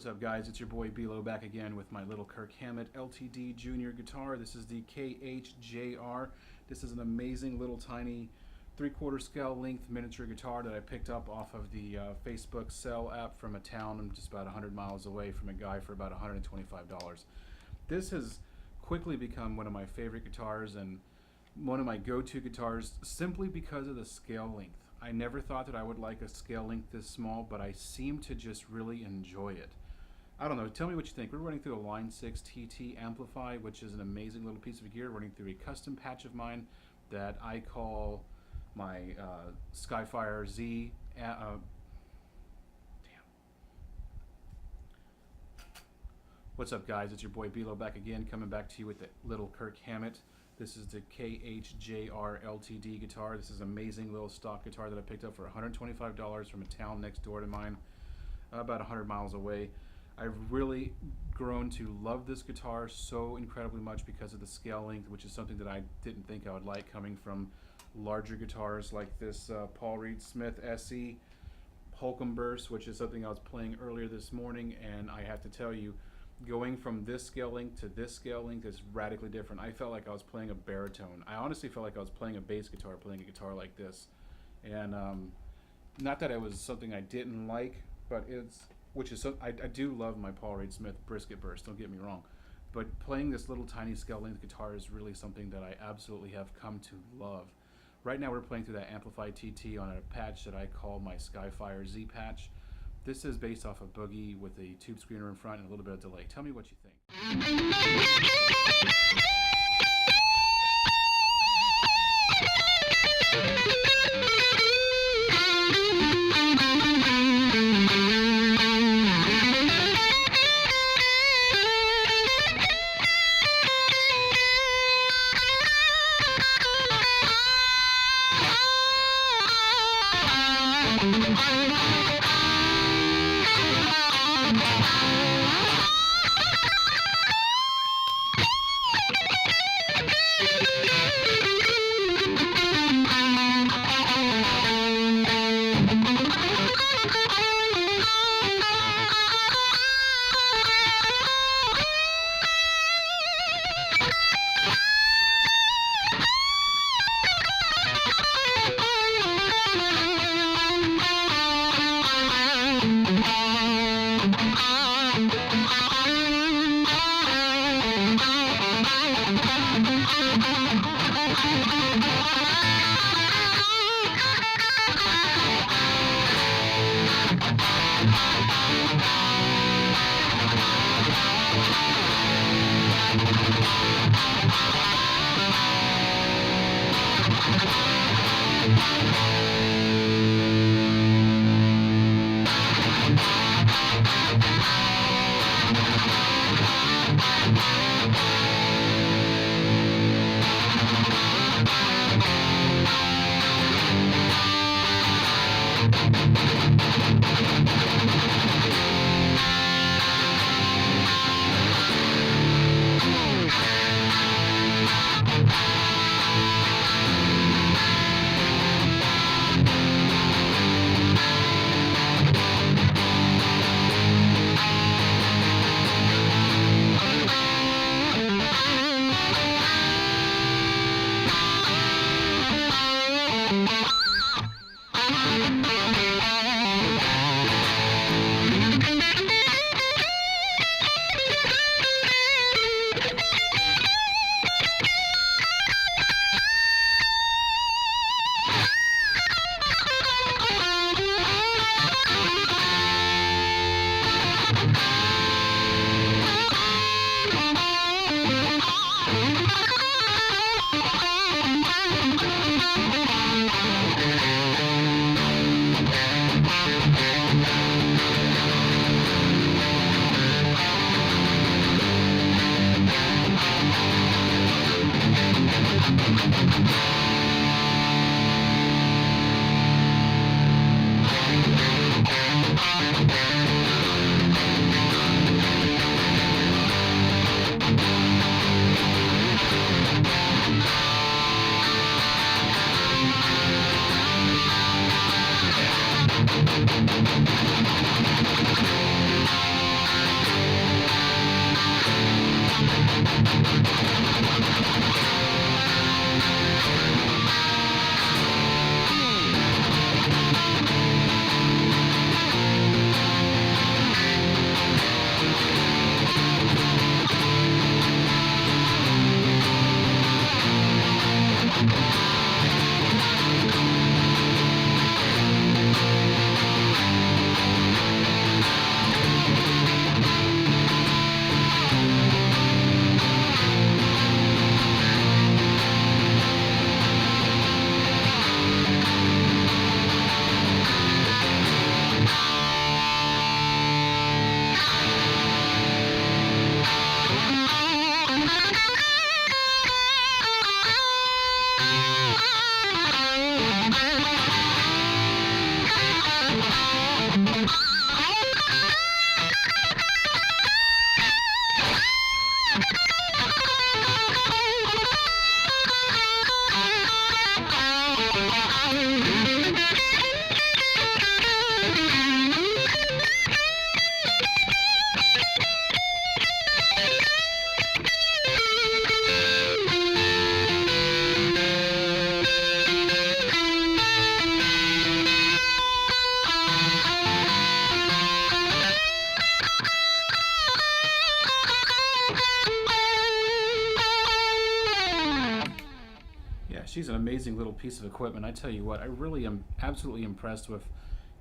What's up, guys? It's your boy B-Lo back again with my little Kirk Hammett LTD Junior guitar. This is the KHJR. This is an amazing little tiny 3/4 scale length miniature guitar that I picked up off of the Facebook sell app from a town just about 100 miles away from a guy for about $125. This has quickly become one of my favorite guitars and one of my go-to guitars simply because of the scale length. I never thought that I would like a scale length this small, but I seem to just really enjoy it. I don't know, tell me what you think. We're running through a Line 6 TT Amplifi, which is an amazing little piece of gear, running through a custom patch of mine that I call my Skyfire Z. Damn. What's up, guys? It's your boy B-Lo back again, coming back to you with the little Kirk Hammett. This is the KHJR LTD guitar. This is an amazing little stock guitar that I picked up for $125 from a town next door to mine, about 100 miles away. I've really grown to love this guitar so incredibly much because of the scale length, which is something that I didn't think I would like coming from larger guitars like this Paul Reed Smith SE Holcomb Burst, which is something I was playing earlier this morning, and I have to tell you, going from this scale length to this scale length is radically different. I felt like I was playing a baritone. I honestly felt like I was playing a bass guitar, playing a guitar like this. And not that it was something I didn't like, but I do love my Paul Reed Smith brisket burst, don't get me wrong. But playing this little tiny scale length guitar is really something that I absolutely have come to love. Right now we're playing through that Amplifi TT on a patch that I call my Skyfire Z patch. This is based off of Boogie with a tube screener in front and a little bit of delay. Tell me what you think. She's an amazing little piece of equipment. I tell you what, I really am absolutely impressed with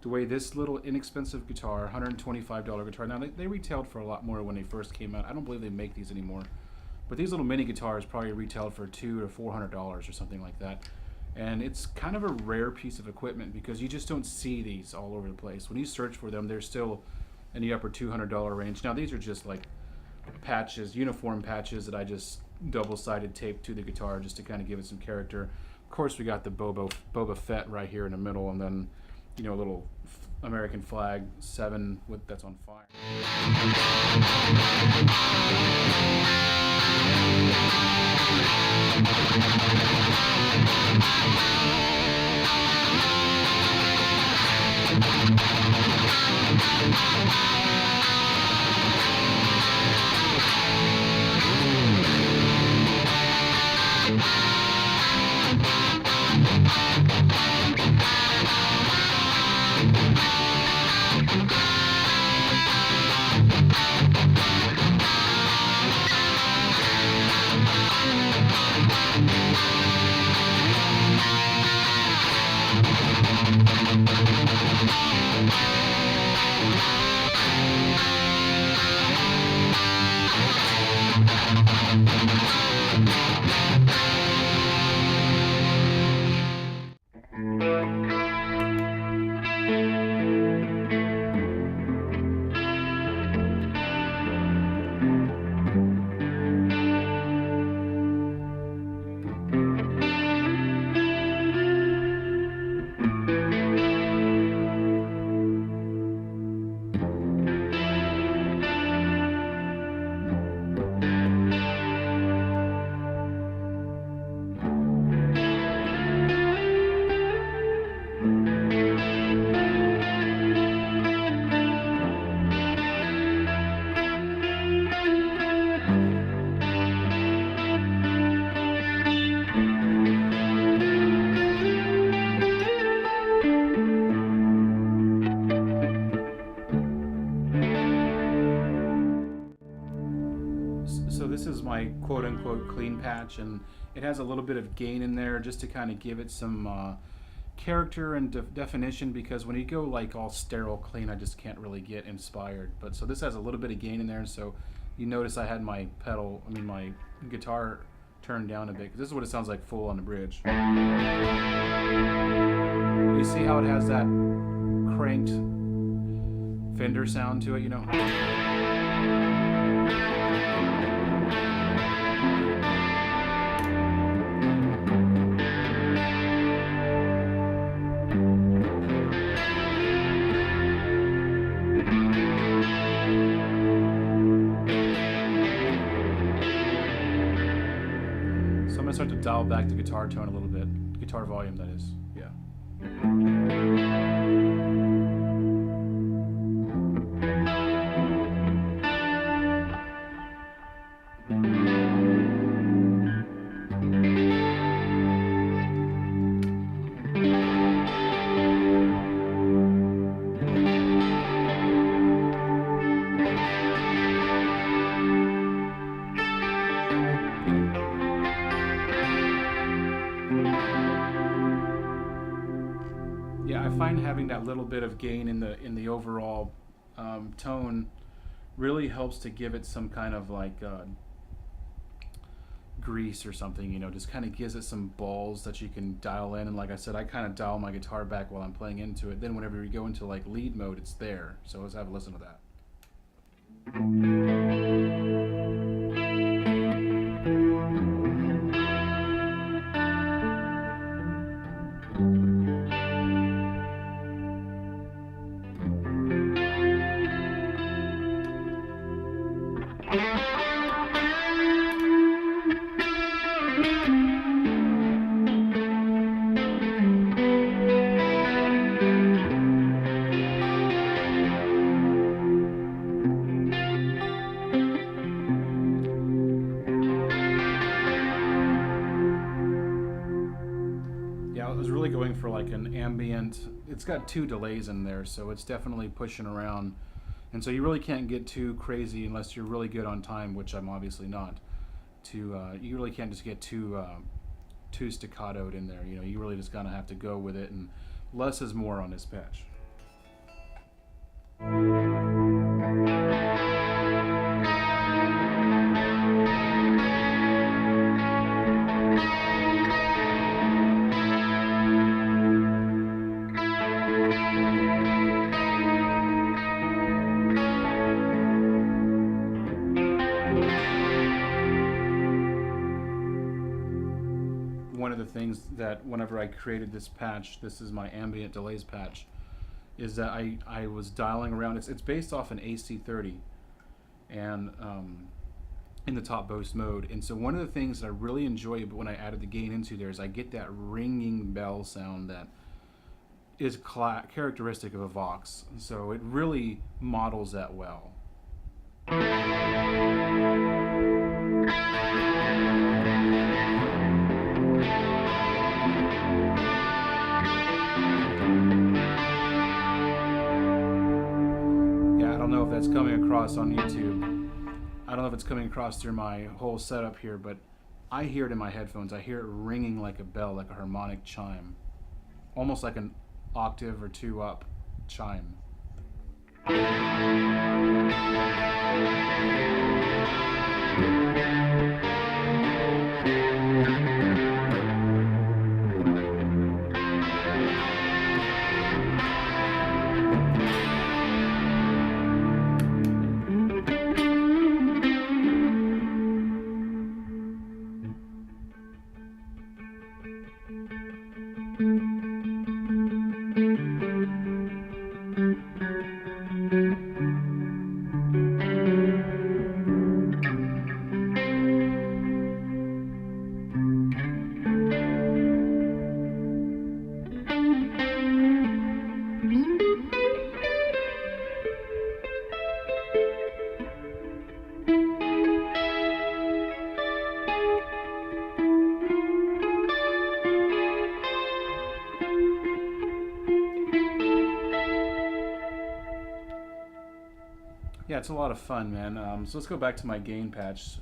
the way this little inexpensive guitar, $125 guitar. Now they retailed for a lot more when they first came out. I don't believe they make these anymore, but these little mini guitars probably retailed for $200 to $400 or something like that. And it's kind of a rare piece of equipment because you just don't see these all over the place. When you search for them, they're still in the upper $200 range. Now these are just like patches, uniform patches that I just double-sided tape to the guitar just to kind of give it some character. Of course, we got the Boba Fett right here in the middle, and then a little American flag 7 that's on fire. So this is my quote-unquote clean patch, and it has a little bit of gain in there just to kind of give it some character and definition, because when you go like all sterile clean, I just can't really get inspired. But so this has a little bit of gain in there, so you notice I had my my guitar turned down a bit, 'cause this is what it sounds like full on the bridge. You see how it has that cranked Fender sound to it, you know? So I'm gonna start to dial back the guitar tone a little bit. Guitar volume, that is. Yeah. Yeah, I find having that little bit of gain in the overall tone really helps to give it some kind of like grease or something, you know, just kind of gives it some balls that you can dial in. And like I said, I kind of dial my guitar back while I'm playing into it. Then whenever you go into like lead mode, it's there. So let's have a listen to that. I was really going for like an ambient. It's got 2 delays in there, so it's definitely pushing around, and so you really can't get too crazy unless you're really good on time, which I'm obviously not. You really can't just get too staccatoed in there. You know, you really just kind of have to go with it, and less is more on this patch. One of the things that whenever I created this patch, this is my ambient delays patch, is that I was dialing around. It's based off an AC30 and in the top boost mode. And so one of the things that I really enjoy when I added the gain into there is I get that ringing bell sound that is characteristic of a Vox. So it really models that well. I don't know if that's coming across on YouTube. I don't know if it's coming across through my whole setup here, but I hear it in my headphones. I hear it ringing like a bell, like a harmonic chime. Almost like an octave or 2 up chime. Yeah, it's a lot of fun, man. So let's go back to my gain patch.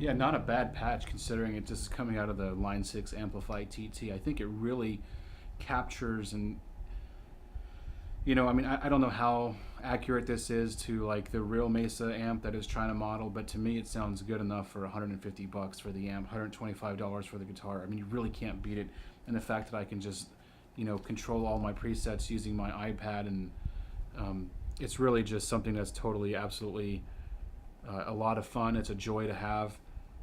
Yeah, not a bad patch considering it just is coming out of the Line 6 Amplifi TT. I think it really captures and, you know, I mean, I don't know how accurate this is to like the real Mesa amp that is trying to model, but to me it sounds good enough for 150 bucks for the amp, $125 for the guitar. I mean, you really can't beat it. And the fact that I can just, you know, control all my presets using my iPad, and it's really just something that's totally, absolutely a lot of fun. It's a joy to have.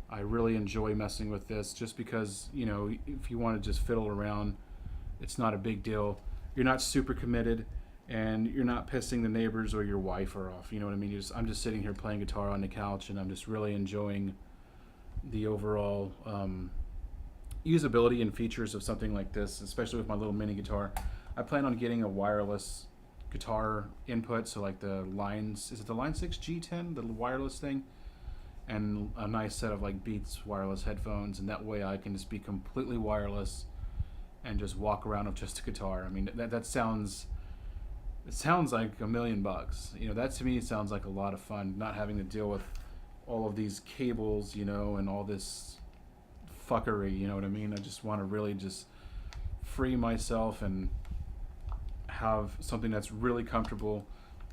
I really enjoy messing with this just because, you know, if you want to just fiddle around, it's not a big deal. You're not super committed, and you're not pissing the neighbors or your wife off. You know what I mean? I'm just sitting here playing guitar on the couch, and I'm just really enjoying the overall usability and features of something like this, especially with my little mini guitar. I plan on getting a wireless guitar input, so like the Lines, is it the Line 6 G10, the wireless thing? And a nice set of like Beats wireless headphones, and that way I can just be completely wireless and just walk around with just a guitar. I mean, that sounds, it sounds like $1 million bucks. You know, that to me sounds like a lot of fun, not having to deal with all of these cables, you know, and all this fuckery, you know what I mean? I just want to really just free myself and have something that's really comfortable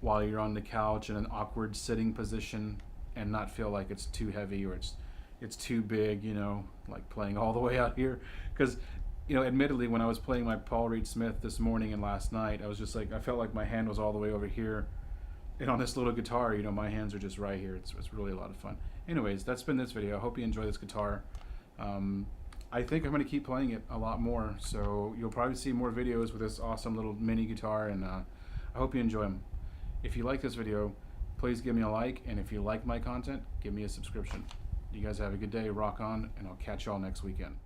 while you're on the couch in an awkward sitting position, and not feel like it's too heavy or it's too big, you know, like playing all the way out here. Because, you know, admittedly, when I was playing my Paul Reed Smith this morning and last night, I was just like, I felt like my hand was all the way over here, and on this little guitar, you know, my hands are just right here. It's really a lot of fun. Anyways, that's been this video. I hope you enjoy this guitar. I think I'm going to keep playing it a lot more, so you'll probably see more videos with this awesome little mini guitar, and I hope you enjoy them. If you like this video, please give me a like, and if you like my content, give me a subscription. You guys have a good day, rock on, and I'll catch y'all next weekend.